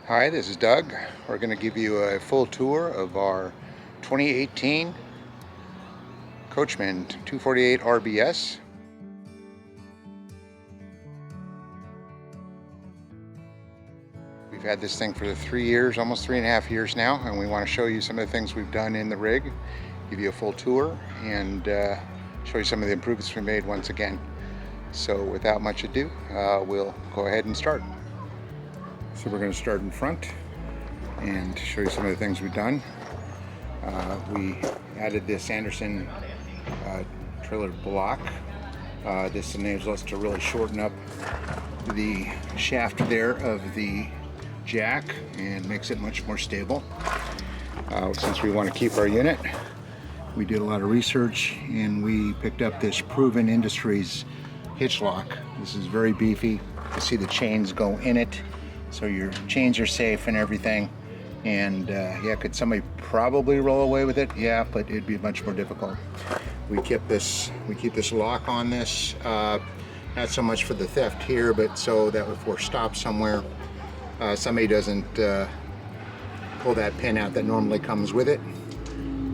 Hi, this is Doug. We're going to give you a full tour of our 2018 Coachmen 248 RBS. We've had this thing for 3 years, almost 3.5 years now, and we want to show you some of the things we've done in the rig, give you a full tour, and show you some of the improvements we made once again. So without much ado, we'll go ahead and start. So we're going to start in front and show you some of the things we've done. We added this Anderson trailer block. This enables us to really shorten up the shaft there of the jack and makes it much more stable. Since we want to keep our unit, we did a lot of research and we picked up this Proven Industries hitch lock. This is very beefy. You see the chains go in it, so your chains are safe and everything. And yeah, could somebody probably roll away with it? Yeah, but it'd be much more difficult. We keep this lock on this, not so much for the theft here, but so that if we're stopped somewhere, somebody doesn't pull that pin out that normally comes with it,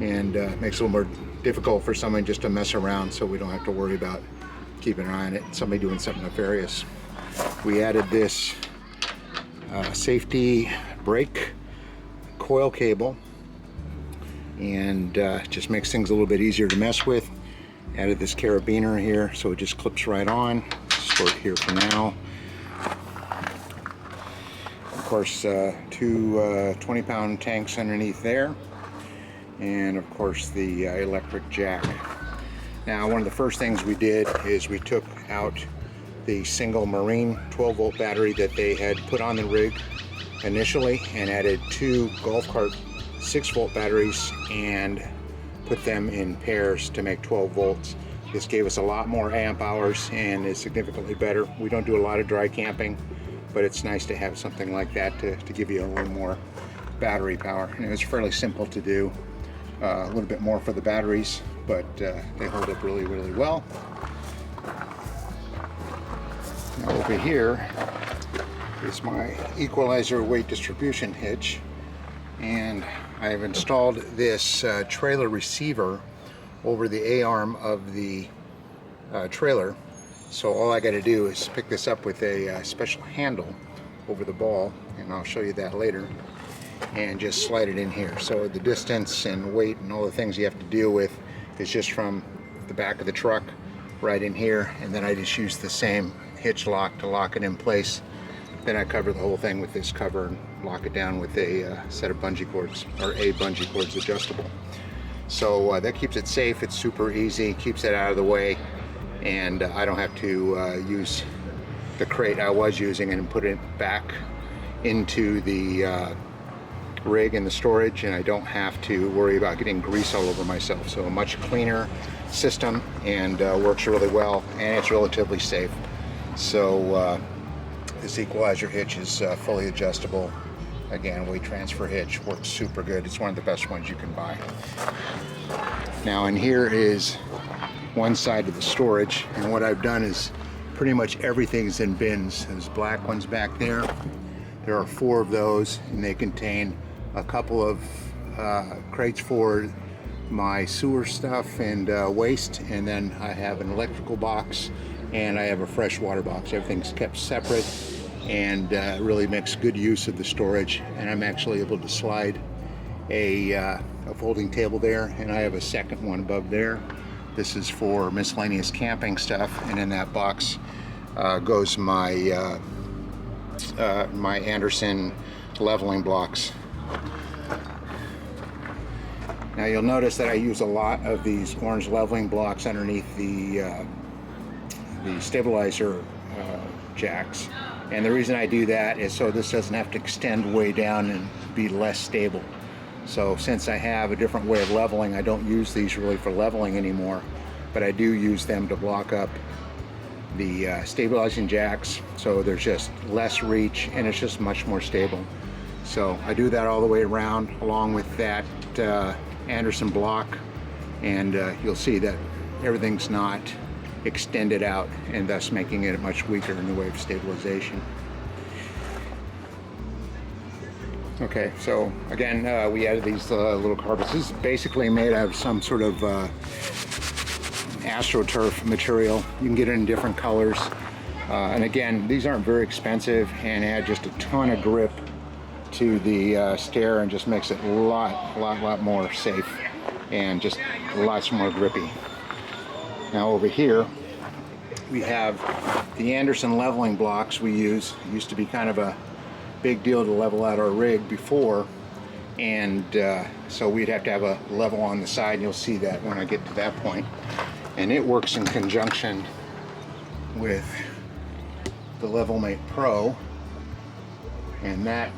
and makes it a little more difficult for someone just to mess around, so we don't have to worry about keeping an eye on it, somebody doing something nefarious. We added this safety brake coil cable, and just makes things a little bit easier to mess with. Added this carabiner here, so it just clips right on. Store it here for now. Of course, two 20-pound tanks underneath there, and of course the electric jack. Now, one of the first things we did is we took out the single marine 12-volt battery that they had put on the rig initially and added two golf cart 6-volt batteries and put them in pairs to make 12 volts. This gave us a lot more amp hours and is significantly better. We don't do a lot of dry camping, but it's nice to have something like that to give you a little more battery power. And it was fairly simple to do. A little bit more for the batteries, but they hold up really, really well. Now over here is my equalizer weight distribution hitch, and I've installed this trailer receiver over the A-arm of the trailer. So all I got to do is pick this up with a special handle over the ball, and I'll show you that later, and just slide it in here. So the distance and weight and all the things you have to deal with is just from the back of the truck right in here, and then I just use the same hitch lock to lock it in place. Then I cover the whole thing with this cover and lock it down with a set of bungee cords, or a bungee cords adjustable. So that keeps it safe. It's super easy, keeps it out of the way, and I don't have to use the crate I was using and put it back into the rig and the storage, and I don't have to worry about getting grease all over myself. So a much cleaner system, and works really well, and it's relatively safe. So this equalizer hitch is fully adjustable. Again, weight transfer hitch, works super good. It's one of the best ones you can buy. Now in here is one side of the storage, and what I've done is pretty much everything's in bins. There's black ones back there. There are 4 of those, and they contain a couple of crates for my sewer stuff and waste, and then I have an electrical box and I have a fresh water box. Everything's kept separate, and really makes good use of the storage. And I'm actually able to slide a folding table there, and I have a second one above there. This is for miscellaneous camping stuff, and in that box goes my my Anderson leveling blocks. Now you'll notice that I use a lot of these orange leveling blocks underneath the stabilizer jacks, and the reason I do that is so this doesn't have to extend way down and be less stable. So since I have a different way of leveling, I don't use these really for leveling anymore, but I do use them to block up the stabilizing jacks, so there's just less reach and it's just much more stable. So I do that all the way around along with that Anderson block, and you'll see that everything's not extended out, and thus making it much weaker in the way of stabilization. Okay, so again, we added these little carpets. This is basically made out of some sort of AstroTurf material. You can get it in different colors. And again, these aren't very expensive and add just a ton of grip to the stair and just makes it a lot more safe and just lots more grippy. Now over here, we have the Anderson leveling blocks we use. It used to be kind of a big deal to level out our rig before, and so we'd have to have a level on the side, and you'll see that when I get to that point. And it works in conjunction with the LevelMate Pro, and that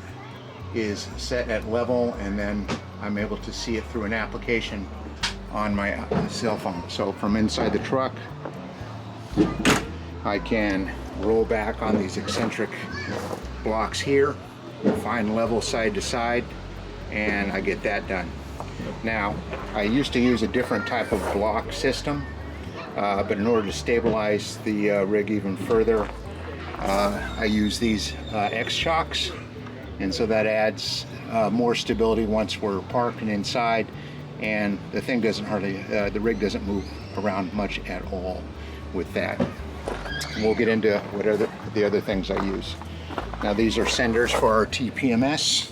is set at level, and then I'm able to see it through an application on my cell phone. So from inside the truck, I can roll back on these eccentric blocks here, find level side to side, and I get that done. Now, I used to use a different type of block system, but in order to stabilize the rig even further, I use these X-Shocks, and so that adds more stability once we're parked and inside, and the thing doesn't the rig doesn't move around much at all with that. We'll get into what are the other things I use. Now these are senders for our TPMS,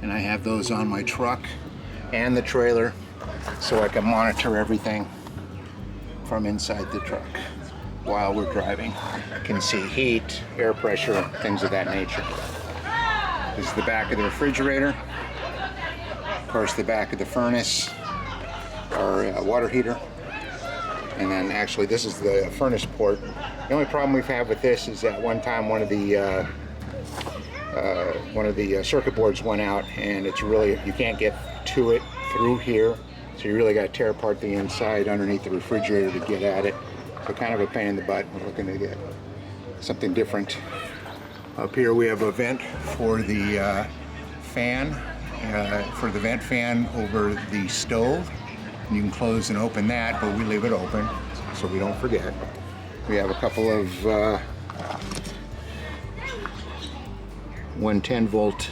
and I have those on my truck and the trailer so I can monitor everything from inside the truck while we're driving. I can see heat, air pressure, things of that nature. This is the back of the refrigerator. Of course, the back of the furnace, our water heater. And then actually this is the furnace port. The only problem we've had with this is that one time one of the circuit boards went out, and it's really, you can't get to it through here, so you really got to tear apart the inside underneath the refrigerator to get at it. So kind of a pain in the butt. We're looking to get something different. Up here we have a vent for the fan, for the vent fan over the stove. You can close and open that, but we leave it open so we don't forget. We have a couple of 110 volt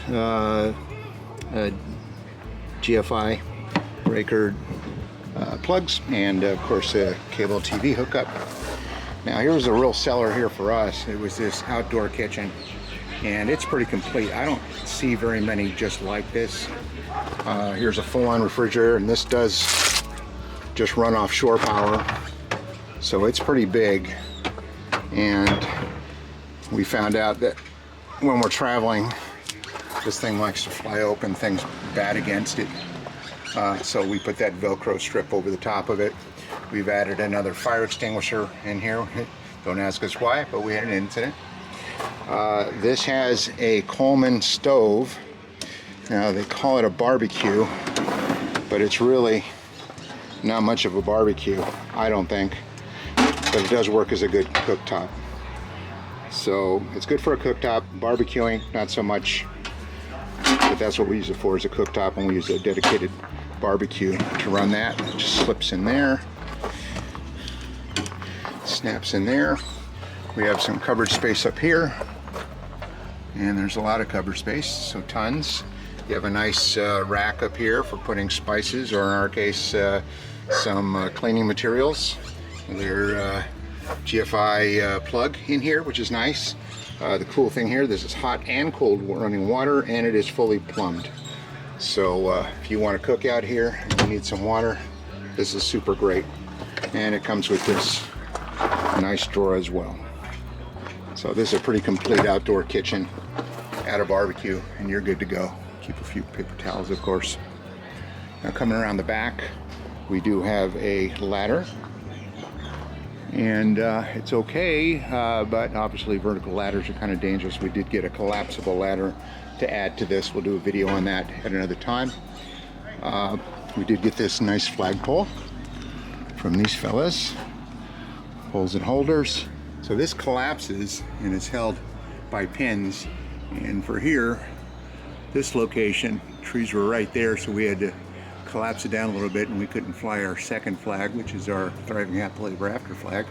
GFI breaker plugs, and of course a cable TV hookup. Now here's a real seller here for us. It was this outdoor kitchen, and it's pretty complete. I don't see very many just like this. Here's a full-on refrigerator, and this does just run off shore power, so it's pretty big. And we found out that when we're traveling, this thing likes to fly open, things bat against it, so we put that Velcro strip over the top of it. We've added another fire extinguisher in here. Don't ask us why, but we had an incident. This has a Coleman stove. Now they call it a barbecue, but it's really not much of a barbecue, I don't think, but it does work as a good cooktop. So it's good for a cooktop. Barbecuing, not so much, but that's what we use it for, as a cooktop, and we use a dedicated barbecue to run that. It just slips in there, snaps in there. We have some cupboard space up here, and there's a lot of cupboard space, so tons. You have a nice rack up here for putting spices, or in our case, some cleaning materials. Their GFI plug in here, which is nice. The cool thing here, this is hot and cold running water, and it is fully plumbed. So if you want to cook out here and you need some water, this is super great. And it comes with this nice drawer as well. So this is a pretty complete outdoor kitchen at a barbecue, and you're good to go. Keep a few paper towels, of course. Now coming around the back, we do have a ladder, and it's okay, but obviously vertical ladders are kind of dangerous. We did get a collapsible ladder to add to this. We'll do a video on that at another time. We did get this nice flagpole from these fellas, holes and holders. So this collapses and is held by pins, and for here, this location, trees were right there, so we had to collapse it down a little bit, and we couldn't fly our second flag, which is our Thriving Happily Ever After flag.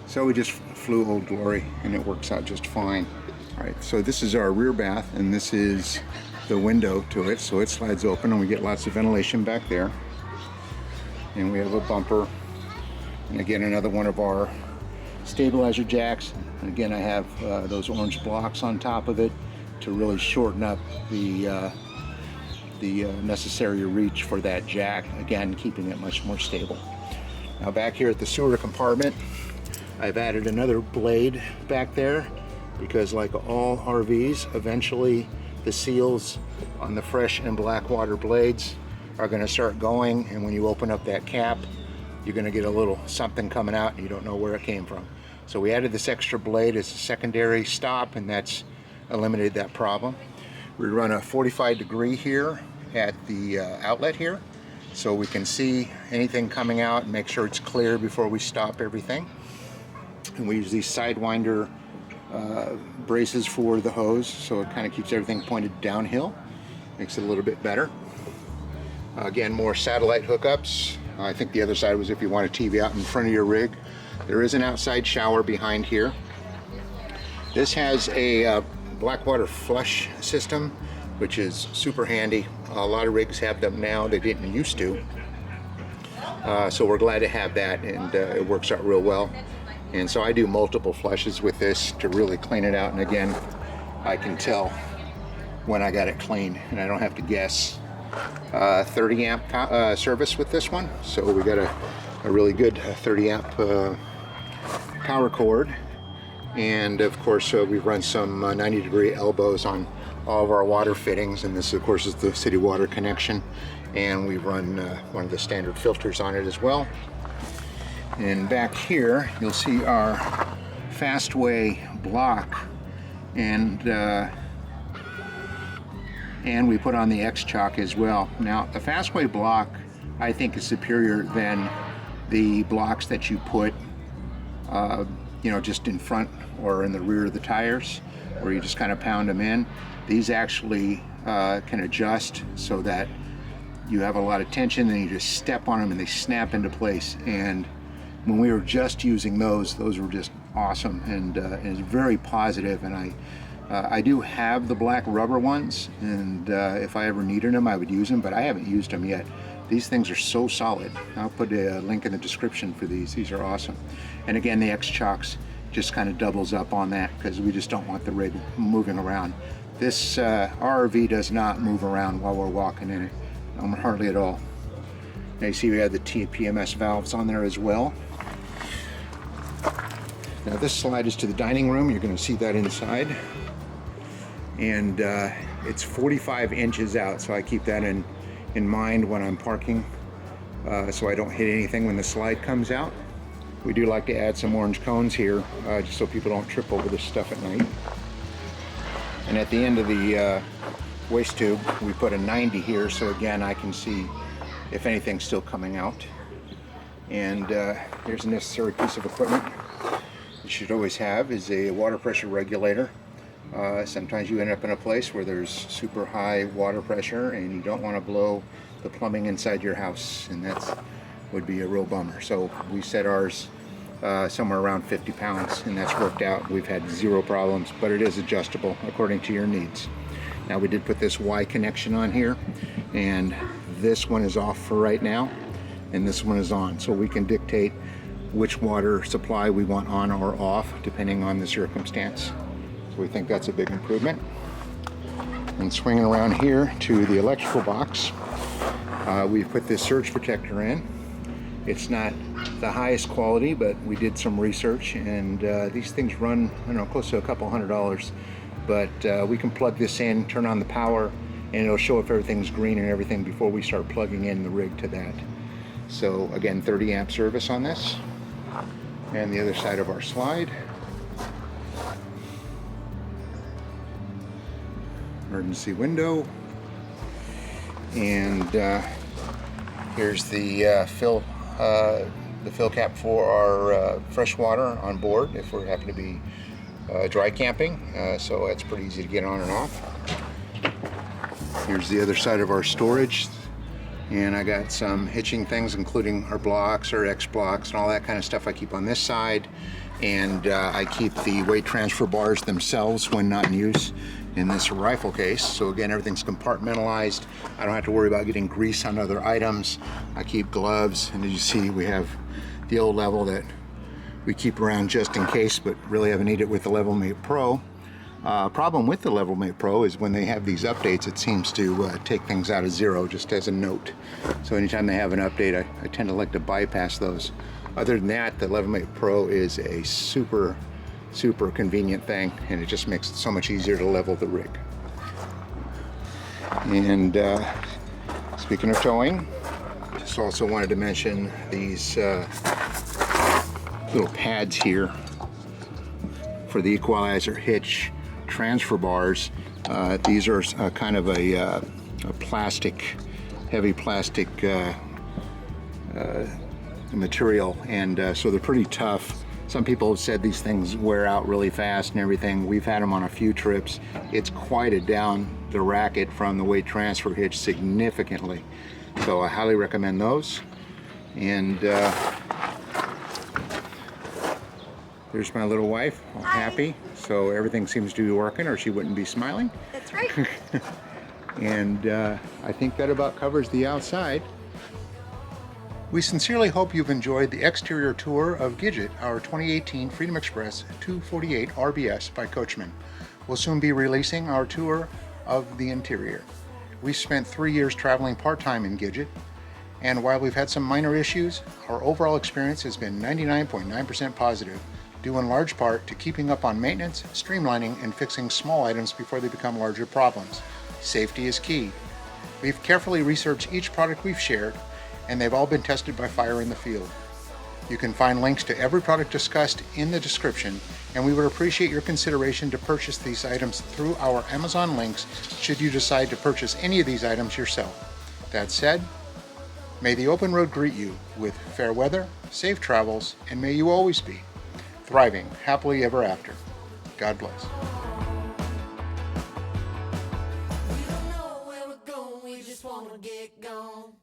So we just flew Old Glory, and it works out just fine. All right, so this is our rear bath, and this is the window to it, so it slides open and we get lots of ventilation back there. And we have a bumper, and again another one of our stabilizer jacks. And again, I have those orange blocks on top of it to really shorten up the necessary reach for that jack, again keeping it much more stable. Now back here at the sewer compartment, I've added another blade back there because, like all RVs, eventually the seals on the fresh and black water blades are going to start going, and when you open up that cap, you're going to get a little something coming out and you don't know where it came from. So we added this extra blade as a secondary stop, and that's eliminated that problem. We run a 45 degree here at the outlet here, so we can see anything coming out and make sure it's clear before we stop everything. And we use these sidewinder braces for the hose, so it kind of keeps everything pointed downhill, makes it a little bit better. Again, more satellite hookups. I think the other side was if you want a TV out in front of your rig. There is an outside shower behind here. This has a blackwater flush system, which is super handy. A lot of rigs have them now, they didn't used to. So we're glad to have that, and it works out real well. And so I do multiple flushes with this to really clean it out, and again, I can tell when I got it clean and I don't have to guess. 30 amp service with this one, so we got a really good 30 amp power cord. And of course we've run some 90 degree elbows on all of our water fittings, and this of course is the city water connection, and we run one of the standard filters on it as well. And back here you'll see our Fastway block, and we put on the X-Chock as well. Now the Fastway block I think is superior than the blocks that you put you know, just in front or in the rear of the tires, where you just kind of pound them in. These actually can adjust so that you have a lot of tension, and you just step on them and they snap into place. And when we were just using those were just awesome, and it's very positive. And I do have the black rubber ones, and if I ever needed them I would use them, but I haven't used them yet. These things are so solid. I'll put a link in the description for these. These are awesome. And again, the X-Chocks just kind of doubles up on that because we just don't want the rig moving around. This RV does not move around while we're walking in it, hardly at all. Now you see we have the TPMS valves on there as well. Now this slide is to the dining room. You're going to see that inside. And it's 45 inches out, so I keep that in mind when I'm parking, so I don't hit anything when the slide comes out. We do like to add some orange cones here, just so people don't trip over this stuff at night. And at the end of the waste tube, we put a 90 here, so again I can see if anything's still coming out. And here's a necessary piece of equipment you should always have, is a water pressure regulator. Sometimes you end up in a place where there's super high water pressure and you don't want to blow the plumbing inside your house, and that would be a real bummer. So we set ours somewhere around 50 pounds, and that's worked out. We've had zero problems, but it is adjustable according to your needs. Now we did put this Y connection on here, and this one is off for right now, and this one is on, so we can dictate which water supply we want on or off depending on the circumstance. So we think that's a big improvement. And swinging around here to the electrical box, we've put this surge protector in. It's not the highest quality, but we did some research, and these things run, I don't know, close to a couple $100. But we can plug this in, turn on the power, and it'll show if everything's green and everything before we start plugging in the rig to that. So again, 30 amp service on this. And the other side of our slide. Emergency window, and here's the fill cap for our fresh water on board if we happen to be dry camping, so that's pretty easy to get on and off. Here's the other side of our storage, and I got some hitching things, including our blocks, our X blocks, and all that kind of stuff I keep on this side. And I keep the weight transfer bars themselves when not in use, in this rifle case. So again, everything's compartmentalized. I don't have to worry about getting grease on other items. I keep gloves, and as you see, we have the old level that we keep around just in case, but really haven't needed it with the Levelmate Pro. Problem with the Levelmate Pro is when they have these updates, it seems to take things out of zero, just as a note. So anytime they have an update, I tend to like to bypass those. Other than that, the Levelmate Pro is a super convenient thing, and it just makes it so much easier to level the rig. And speaking of towing, just also wanted to mention these little pads here for the equalizer hitch transfer bars. These are kind of a plastic, heavy plastic material, and so they're pretty tough. Some people have said these things wear out really fast and everything. We've had them on a few trips. It's quieted down the racket from the weight transfer hitch significantly. So I highly recommend those. And there's my little wife, all happy. So everything seems to be working, or she wouldn't be smiling. That's right. And I think that about covers the outside. We sincerely hope you've enjoyed the exterior tour of Gidget, our 2018 Freedom Express 248 RBS by Coachmen. We'll soon be releasing our tour of the interior. We spent 3 years traveling part-time in Gidget, and while we've had some minor issues, our overall experience has been 99.9% positive, due in large part to keeping up on maintenance, streamlining, and fixing small items before they become larger problems. Safety is key. We've carefully researched each product we've shared, and they've all been tested by fire in the field. You can find links to every product discussed in the description, and we would appreciate your consideration to purchase these items through our Amazon links should you decide to purchase any of these items yourself. That said, may the open road greet you with fair weather, safe travels, and may you always be thriving happily ever after. God bless. We don't know where we're going, we just wanna get gone.